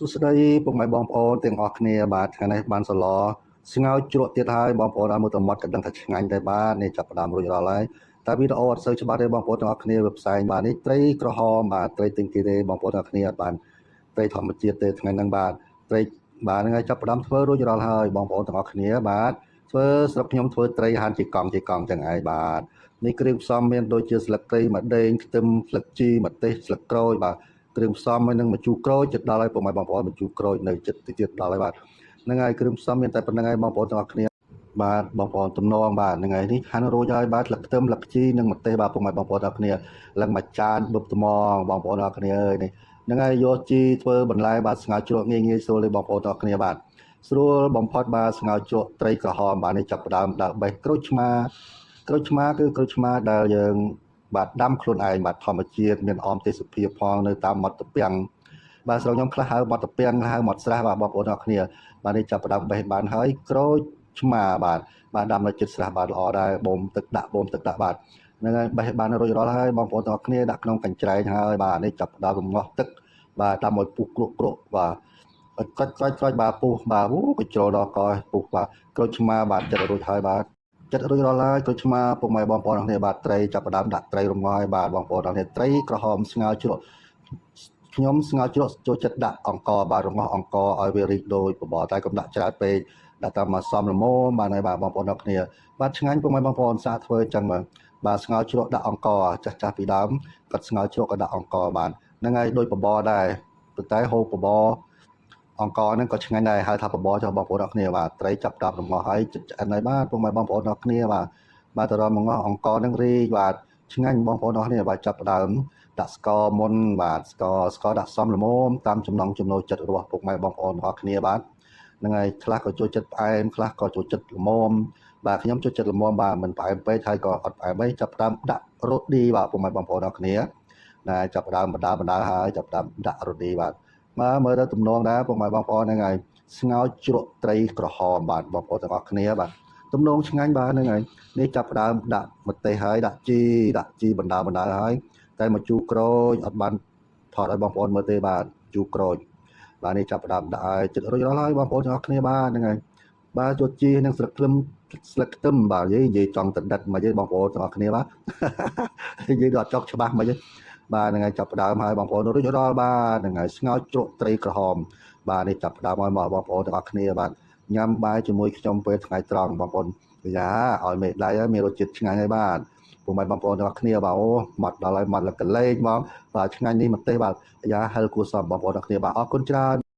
សួស្តីពុកម៉ែបងប្អូនទាំងអស់គ្នាបាទថ្ងៃនេះបានសឡស្ងោរជ្រក់ទៀតហើយបងប្អូនឲ្យមើលទៅមាត់ក៏ដឹងថាឆ្ងាញ់ដែរបាទនេះចាប់ផ្ដើមរួចរាល់ហើយតែវីដេអូអត់សូវច្បាស់ទេបងប្អូនទាំងអស់គ្នាវាផ្សាយបាទនេះត្រីក្រហមបាទត្រីទិញគេទេបងប្អូនទាំងអស់គ្នាអត់បានត្រីធម្មជាតិទេថ្ងៃហ្នឹងបាទត្រីបាទហ្នឹងហើយចាប់ផ្ដើមធ្វើរួចរាល់ហើយបងប្អូនទាំងអស់គ្នាបាទធ្វើស្រុកខ្ញុំធ្វើត្រីហាន់ជាកង់ចឹងឯងបាទនេះគ្រឿងផ្សំមានដូចជាស្លឹកគ្រៃម្ដេងខ្ទឹមស្លឹកជីម្ទេសស្លឹកក្រូចបាទគ្រឿងផ្សំហើយនឹងម្ជូរក្រូចចិត្តដល់ហើយពុកម៉ែបងប្អូនម្ជូរក្រូចនៅចិត្តទៀតដល់ហើយបាទហ្នឹងហើយគ្រឿងផ្សំមានតែប៉ុណ្្នឹងហើយបងប្អូនទាំងអស់គ្នាបាទបងប្អូនទំនងបាទហ្នឹងហើយនេះហាន់រួចហើយបាទស្លឹកខ្ទឹមស្លឹកជីនិងម្ទេសបាទពុកម៉ែបងប្អូនទាំងអស់គ្នាឡើងមួយចានបុកថ្មបងប្អូនទាំងអស់គ្នាអើយនេះហ្នឹងហើយយកជីធ្វើបន្លែបាទស្ងោរជ្រក់ងាយស្រួលទេបងប្អូនទាំងអស់គ្នាបាទស្រួលបំផុតបាទស្ងោរជ្រក់ត្រីក្រហមបាទនេះចាប់ផ្ដើមដាក់បេះក្រូចឆ្មាគឺក្រូចឆ្មាដែលយើងបាទដាំខ្លួនឯងបាទធម្មជាតិមានអមទេសភាពផងនៅតាមមាត់ត្រពាំងបាទស្រុកខ្ញុំខ្លះហៅមាត់ត្រពាំងហៅមាត់ស្រះបាទបងប្អូនទាំងអស់គ្នាបាទនេះចាប់ផ្ដើមបេះបានហើយក្រូចឆ្មាបាទដាំនៅជិតស្រះបាទល្អដែរបូមទឹកដាក់បាទហ្នឹងហើយបេះបានរួចរាល់ហើយបងប្អូនទាំងអស់គ្នាដាក់ក្នុងកញ្ច្រែងហើយបាទនេះចាប់ផ្ដើមរងាស់ទឹកបាទតាមឲ្យពុះគ្រក់បាទក្រាច់បាទពុះបាទក៏ជ្រុលដល់កពុះបាទក្រូចឆ្មាបាទចិត្តរួចហើយបាទចិត្តរួចរាល់ហើយក្រូចឆ្មាពុកម៉ែបងប្អូនទាំងគ្នាបាទត្រីចាប់ផ្ដើមដាក់ត្រីរំងាស់ហើយបាទបងប្អូនទាំងគ្នាត្រីក្រហមស្ងោរជ្រក់ខ្ញុំស្ងោរជ្រក់ចូលចិត្តដាក់អង្ករបាទរងាស់អង្ករឲ្យវារីកដូចបបរតែកុំដាក់ច្រើនពេកដាក់តាមមកសមល្មមបាទហើយបាទបងប្អូនទាំងគ្នាបាទឆ្ងាញ់ពុកម៉ែបងប្អូនសាកធ្វើអញ្ចឹងបាទស្ងោរជ្រក់ដាក់អង្ករចាស់ពីដើមគាត់ស្ងោរជ្រក់ក៏ដាក់អង្ករបាទហ្នឹងហើយដូចបបរដែរប៉ុន្តែហូបបបរអង្ករហ្នឹងក៏ឆ្ងាញ់ដែរហៅថាបបរចុះបងប្អូនទាំងគ្នាបាទត្រីចាប់ដាក់រងាស់ហើយចិត្តឆ្អិនហើយបាទពុកម៉ែបងប្អូនទាំងគ្នាបាទទៅដល់មកអង្ករហ្នឹងរីកបាទឆ្ងាញ់បងប្អូនទាំងគ្នាបាទចាប់ដើមដាក់ស្ករមុនបាទស្ករដាក់សមល្មមតាមចំណង់ចំណូលចិត្តរបស់ពុកម៉ែបងប្អូនទាំងគ្នាបាទហ្នឹងហើយខ្លះក៏ចូលចិត្តផ្អែមខ្លះក៏ចូលចិត្តល្មមបាទខ្ញុំចូលចិត្តល្មមបាទមិនផ្អែមពេកហើយក៏អត់ផ្អែមពេកចាប់ដើមដាក់រ៉ូឌីបាទពុកម៉ែបងប្អូនទាំងគ្នាណាចាប់ដើមបណ្ដើហើយចាប់ដើមដាក់រ៉ូឌីបាទមើលទៅទំនងដែរពុកម៉ែបងប្អូនហ្នឹងហើយស្ងោរជ្រក់ត្រីក្រហមបាទបងប្អូនទាំងអស់គ្នាបាទទំនងឆ្ងាញ់បាទហ្នឹងហើយនេះចាប់ដើមដាក់ម្ទេសហើយដាក់ជីបណ្ដើហើយតែមកជូរក្រូចអត់បានថតឲ្យបងប្អូនមើលទេបាទជូរក្រូចបាទនេះចាប់ដើមដាក់ឲ្យចិត្តរួចរាល់ហើយបងប្អូនទាំងអស់គ្នាបាទហ្នឹងហើយបាទចូលជីនឹងស្លឹកខ្ទឹមបាទនិយាយចង់តដិតមកទេបងប្អូនទាំងអស់គ្នាបាទនិយាយដល់អត់ចង់ច្បាស់មកទេបាទហ្នឹងហើយចាប់ផ្ដើមហើយបងប្អូនរួចរាល់បាទហ្នឹងហើយស្ងោរជ្រក់ត្រីក្រហមបាទនេះចាប់ផ្ដើមឲ្យមកបងប្អូនទាំងអស់គ្នាបាទញ៉ាំបាយជាមួយខ្ញុំពេលថ្ងៃត្រង់បងប្អូនយ៉ាឲ្យមេដៃហើយមានរសជាតិឆ្ងាញ់ហើយបាទពុកម៉ែបងប្អូនទាំងអស់គ្នាបាទអូមាត់ដល់ហើយមាត់លកលេងបងបាទឆ្ងាញ់នេះម្ទេសបាទយ៉ាហិលគួរសមបងប្អូនទាំងគ្នាបាទអរគុណច្រើន